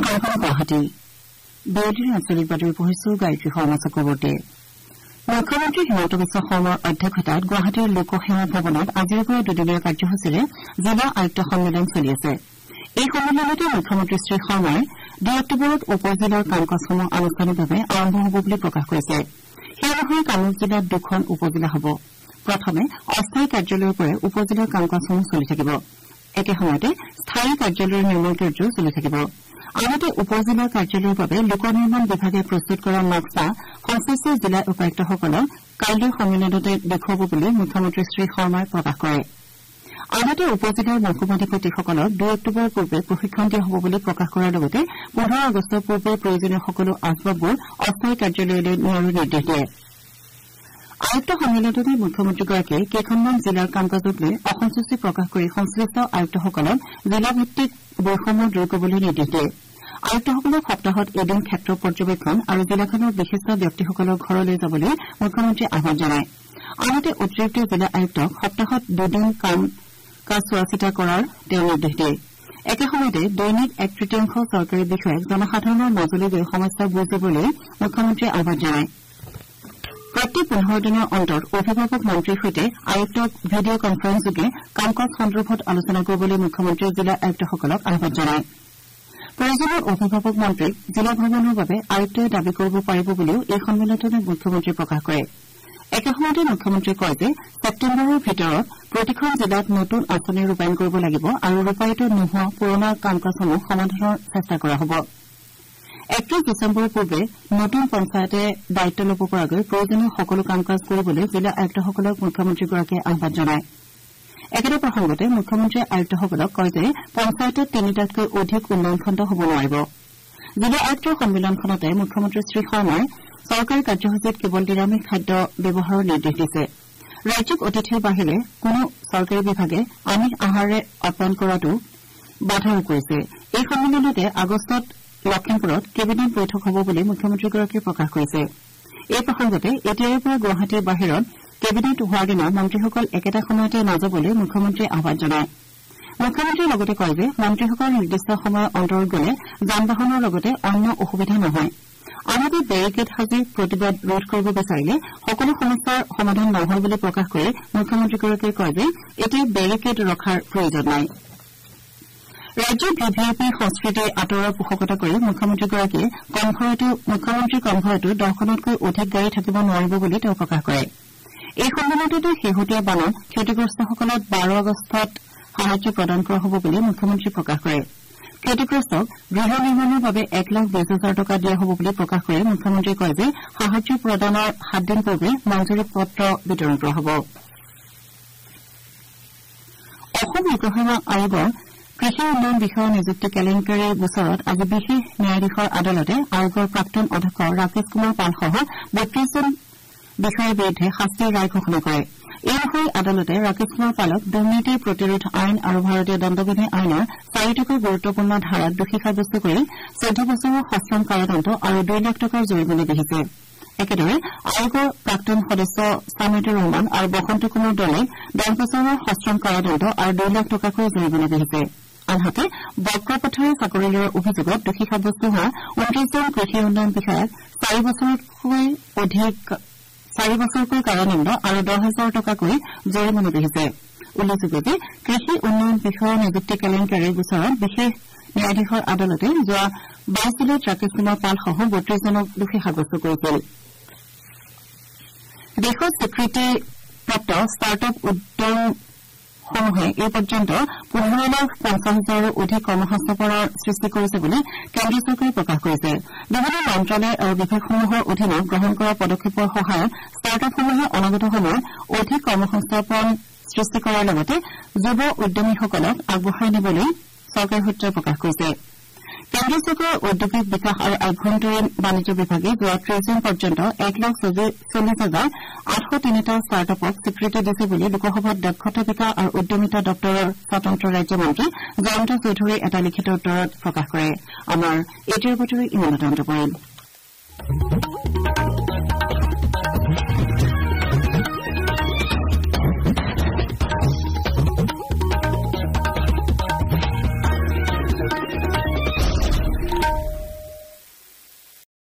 গুৱাহাটী বিৰোধীৰ আঞ্চলিক বাতৰি পঢ়িছো গায়ত্ৰী শৰ্মা চক্ৰৱৰ্তী। মুখ্যমন্ত্ৰী হিমন্ত বিশ্ব শৰ্মাৰ অধ্যক্ষতাত গুৱাহাটীৰ লোকসেৱা ভৱনত আজিৰ পৰা দুদিনীয়া কাৰ্যসূচীৰে জিলা আয়ুক্ত সন্মিলন চলি আছে। এই সন্মিলনতে মুখ্যমন্ত্ৰী শ্ৰী শৰ্মাই ২ অক্টোবৰত উপ-জিলাৰ কাম কাজসমূহ আনুষ্ঠানিকভাৱে আৰম্ভ হ'ব বুলি প্ৰকাশ কৰিছে। সেই অনুসৰি কামৰূপ জিলাত 2খন উপ-জিলা হ'ব। প্ৰথমে অস্থায়ী কাৰ্যালয়ৰ পৰাই উপ-জিলাৰ কাম কাজসমূহ চলি থাকিব। একে সময়তে স্থায়ী কাৰ্যালয়ৰ নিৰ্মাণ কাৰ্যও চলি থাকিব। আনহাতে উপ-জিলাৰ কাৰ্যালয়ৰ বাবে লোক নিৰ্মাণ বিভাগে প্ৰস্তুত কৰা নক্সা সংশ্লিষ্ট জিলা উপায়ুক্তসকলক কাইলৈৰ সন্মিলনতে দেখুৱাব বুলি মুখ্যমন্ত্ৰী শ্ৰী শৰ্মাই প্ৰকাশ কৰে। আনহাতে উপ-জিলাৰ মহকুমাধিপতিসকলক 2 অক্টোবৰৰ পূৰ্বে প্ৰশিক্ষণ দিয়া হ'ব বুলি প্ৰকাশ কৰাৰ লগতে 15 আগষ্টৰ পূৰ্বে প্ৰয়োজনীয় সকলো আচবাববোৰ অস্থায়ী কাৰ্যালয়লৈ নিয়াৰো নিৰ্দেশ দিয়ে। আয়ুক্ত সন্মিলনতে মুখ্যমন্ত্ৰীগৰাকীয়ে কেইখনমান জিলাৰ কাম কাজক লৈ অসন্তুষ্টি প্ৰকাশ কৰি সংশ্লিষ্ট আয়ুক্তসকলক জিলাভিত্তিক বৈষম্য দূৰ কৰিবলৈ নিৰ্দেশ দিয়ে। আয়ুক্তসকলক সপ্তাহত এদিন ক্ষেত্ৰ পৰ্যবেক্ষণ আৰু জিলাখনৰ বিশিষ্ট ব্যক্তিসকলৰ ঘৰলৈ যাবলৈ মুখ্যমন্ত্ৰীয়ে আহ্বান জনায়। আনহাতে অতিৰিক্ত জিলা আয়ুক্তক সপ্তাহত 2 দিন কাম কাজ চোৱা চিতা কৰাৰ তেওঁ নিৰ্দেশ দিয়ে। একে সময়তে দৈনিক 1/3 চৰকাৰী বিষয়াক জনসাধাৰণৰ মাজলৈ গৈ সমস্যা বুজ দিবলৈ মুখ্যমন্ত্ৰীয়ে আহ্বান জনায়। প্ৰতি 15 দিনৰ অন্তত অভিভাৱক মন্ত্ৰীৰ সৈতে আয়ুক্তক ভিডিঅ' কনফাৰেন্সযোগে কাম কাজ সন্দৰ্ভত আলোচনা কৰিবলৈ মুখ্যমন্ত্ৰীয়ে জিলা আয়ুক্তসকলক আহ্বান জনায়। প্ৰয়োজনীয় অভিভাৱক মন্ত্ৰীক জিলা ভ্ৰমণৰ বাবে আয়ুক্তই দাবী কৰিব পাৰিব বুলিও এই সন্মিলনতে মুখ্যমন্ত্ৰীয়ে প্ৰকাশ কৰে। একে সময়তে মুখ্যমন্ত্ৰীয়ে কয় যে ছেপ্টেম্বৰৰ ভিতৰত প্ৰতিখন জিলাত নতুন আঁচনি ৰূপায়ণ কৰিব লাগিব আৰু ৰূপায়িত নোহোৱা পুৰণা কাম কাজসমূহ সমাধানৰ চেষ্টা কৰা হ'ব। 31 ডিচেম্বৰৰ পূৰ্বে নতুন পঞ্চায়তে দায়িত্ব ল'ব পৰাকৈ প্ৰয়োজনীয় সকলো কাম কাজ কৰিবলৈ জিলা আয়ুক্তসকলক মুখ্যমন্ত্ৰীগৰাকীয়ে আহ্বান জনায়। একেটা প্ৰসংগতে মুখ্যমন্ত্ৰীয়ে আয়ুক্তসকলক কয় যে পঞ্চায়তত 3টাতকৈ অধিক উন্নয়ন খণ্ড হ'ব নোৱাৰিব। জিলা আয়ুক্তৰ সন্মিলনখনতে মুখ্যমন্ত্ৰী শ্ৰী শৰ্মাই চৰকাৰী কাৰ্যসূচীত কেৱল নিৰামিষ খাদ্য ব্যৱহাৰৰ নিৰ্দেশ দিছে। ৰাজ্যিক অতিথিৰ বাহিৰে কোনো চৰকাৰী বিভাগে আমিষ আহাৰেৰে আপ্যায়ন কৰাটো বাধা কৰিছে। এই সন্মিলনতে আগষ্টত লখিমপুৰত কেবিনেট বৈঠক হ'ব বুলি মুখ্যমন্ত্ৰীগৰাকীয়ে প্ৰকাশ কৰিছে। এই প্ৰসংগতে এতিয়াৰে পৰা গুৱাহাটীৰ বাহিৰত কেবিনেট হোৱাৰ দিনা মন্ত্ৰীসকল একেটা সময়তে নাযাবলৈ মুখ্যমন্ত্ৰীয়ে আহ্বান জনায়। মুখ্যমন্ত্ৰীয়ে লগতে কয় যে মন্ত্ৰীসকল নিৰ্দিষ্ট সময়ৰ অন্তৰত গ'লে যান বাহনৰ লগতে অন্য অসুবিধা নহয়। আনহাতে বেৰিকেড সাজি প্ৰতিবাদ ৰোধ কৰিব বিচাৰিলে সকলো সমস্যাৰ সমাধান নহয় বুলি প্ৰকাশ কৰি মুখ্যমন্ত্ৰীগৰাকীয়ে কয় যে এতিয়া বেৰিকেড ৰখাৰ প্ৰয়োজন নাই। ৰাজ্যৰ ভিভিআইপি সংস্কৃতি আঁতৰোৱাৰ পোষকতা কৰি মুখ্যমন্ত্ৰীগৰাকীয়ে মুখ্যমন্ত্ৰীৰ কনভয়তো 10খনতকৈ অধিক গাড়ী থাকিব নোৱাৰিব বুলি তেওঁ প্ৰকাশ কৰে। এই সন্মিলনতে শেহতীয়া বানত ক্ষতিগ্ৰস্তসকলক 12 আগষ্টত সাহায্য প্ৰদান কৰা হ'ব বুলি মুখ্যমন্ত্ৰীয়ে প্ৰকাশ কৰে। ক্ষতিগ্ৰস্তক গৃহ নিৰ্মাণৰ বাবে 1,20,000 টকা দিয়া হ'ব বুলি প্ৰকাশ কৰি মুখ্যমন্ত্ৰীয়ে কয় যে সাহায্য প্ৰদানৰ 7 দিন পূৰ্বে মঞ্জুৰী পত্ৰ বিতৰণ কৰা হ'ব। অসম লোকসেৱা আয়োগৰ কৃষি উন্নয়ন বিষয়া নিযুক্তি কেলেংকাৰীৰ গোচৰত আজি বিশেষ ন্যায়াধীশৰ আদালতে আয়োগৰ প্ৰাক্তন অধ্যক্ষ ৰাকেশ কুমাৰ পালসহ 32জন বিষয়াৰ বিৰুদ্ধে শাস্তিৰ ৰায় ঘোষণা কৰে। এই অনুসৰি আদালতে ৰাকেশ কুমাৰ পালক দুৰ্নীতি প্ৰতিৰোধ আইন আৰু ভাৰতীয় দণ্ডবিধি আইনৰ 4টা গুৰুত্বপূৰ্ণ ধাৰাত দোষী সাব্যস্ত কৰি 14 বছৰৰ সশ্ৰম কাৰাদণ্ড আৰু 2 লাখ টকাৰ জৰিমনা বিহিছে। একেদৰে আয়োগৰ প্ৰাক্তন সদস্য ছামিদুৰ ৰহমান আৰু বসন্ত কুমাৰ দলে 10 বছৰৰ সশ্ৰম কাৰাদণ্ড আৰু 2 লাখ টকাকৈ জৰিমনা বিহিছে। আনহাতে বক্ৰপথাৰে চাকৰি লোৱাৰ অভিযোগত দোষী সাব্যস্ত হোৱা 29জন কৃষি উন্নয়ন বিষয়াক 4 বছৰকৈ কাৰাদণ্ড আৰু 10,000 টকাকৈ জৰিমনা বিহিছে। উল্লেখযোগ্য যে কৃষি উন্নয়ন বিষয়া নিযুক্তি কেলেংকাৰীৰ গোচৰত বিশেষ ন্যায়াধীশৰ আদালতে যোৱা 22 জুলাইত ৰাকেশ কুমাৰ পালসহ 32জনক দোষী সাব্যস্ত কৰিছিল। দেশত স্বীকৃতিপ্ৰাপ্ত ষ্টাৰ্টআপ উদ্যমসমূহে এই পৰ্যন্ত 15,50,000ৰো অধিক কৰ্মসংস্থাপনৰ সৃষ্টি কৰিছে বুলি কেন্দ্ৰীয় চৰকাৰে প্ৰকাশ কৰিছে। বিভিন্ন মন্ত্ৰালয় আৰু বিভাগসমূহৰ অধীনত গ্ৰহণ কৰা পদক্ষেপৰ সহায়ত ষ্টাৰ্টআপসমূহে অনাগত সময়ত অধিক কৰ্মসংস্থাপন সৃষ্টি কৰাৰ লগতে যুৱ উদ্যমীসকলক আগবঢ়াই নিবলৈ চৰকাৰী সূত্ৰই প্ৰকাশ কৰিছে। কেন্দ্ৰীয় চৰকাৰৰ ঔদ্যোগিক বিকাশ আৰু আভ্যন্তৰীণ বাণিজ্য বিভাগে যোৱা 30 জুন পৰ্যন্ত 1,40,803টা ষ্টাৰ্টআপক স্বীকৃতি দিছে বুলি লোকসভাত দক্ষতা বিকাশ আৰু উদ্যমিতা দপ্তৰৰ স্বতন্ত্ৰ ৰাজ্যমন্ত্ৰী জয়ন্ত চৌধুৰীয়ে এটা লিখিত উত্তৰত প্ৰকাশ কৰে। আমাৰ এতিয়াৰ বাতৰি ইমানতে অন্ত পৰিল।